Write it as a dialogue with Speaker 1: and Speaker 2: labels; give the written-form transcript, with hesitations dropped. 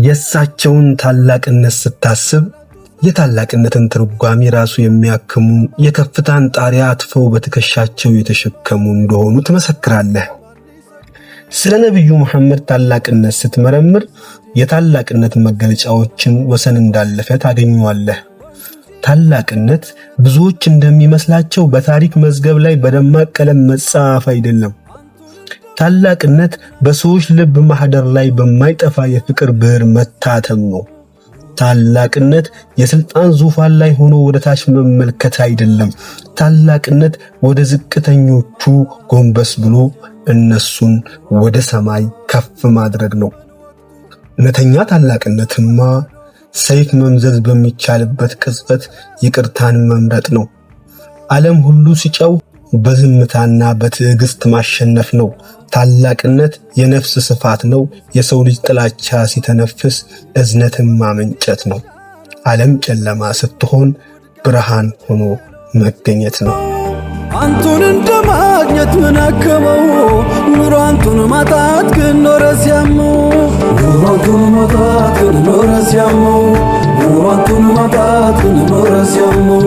Speaker 1: የሳቸውን ታላቅነት ስታስብ የታላቅነትን ትርጓሜ ራሱ የሚያክሙ የከፍታን ጣሪያ አጥፈው በትከሻቸው የተሸከሙ እንደሆኑ ትመሰክራለህ። ስለ ነብዩ መሐመድ ታላቅነት ስትመረምር የታላቅነት መገለጫዎችን ወሰን እንዳለፈ ታገኘዋለህ። ታላቅነት ብዙዎች እንደሚመስላቸው በታሪክ መዝገብ ላይ በደማቅ ቀለም መጻፍ አይደለም። ታላቅነት በሰዎች ልብ ማህደር ላይ በማይጠፋ የፍቅር ብዕር መታተም ነው። ታላቅነት የስልጣን ዙፋን ላይ ሆኖ ወደ ታች መመልከት አይደለም። ታላቅነት ወደ ዝቅተኞቹ ጎንበስ ብሎ እነሱን ወደ ሰማይ ከፍ ማድረግ ነው። እውነተኛ ታላቅነትማ ሰይፍ መምዘዝ በሚቻልበት ቅጽበት ይቅርታን መምረጥ ነው። ዓለም ሁሉ ሲጨው በዝምታና በትዕግስት ማሸነፍ ነው። ታላቅነት የነፍስ ስፋት ነው። የሰው ልጅ ጥላቻ ሲተነፍስ እዝነትን ማመንጨት ነው። ዓለም ጨለማ ስትሆን ብርሃን ሆኖ መገኘት ነው።
Speaker 2: አንቱን እንደማግኘት ምን አከመው ኑሮ አንቱን ማጣት ግን ኖረ ሲያመው ኑሮ አንቱን ማጣት ግን ኖረ ሲያመው ኑሮ አንቱን ማጣት ግን ኖረ ሲያመው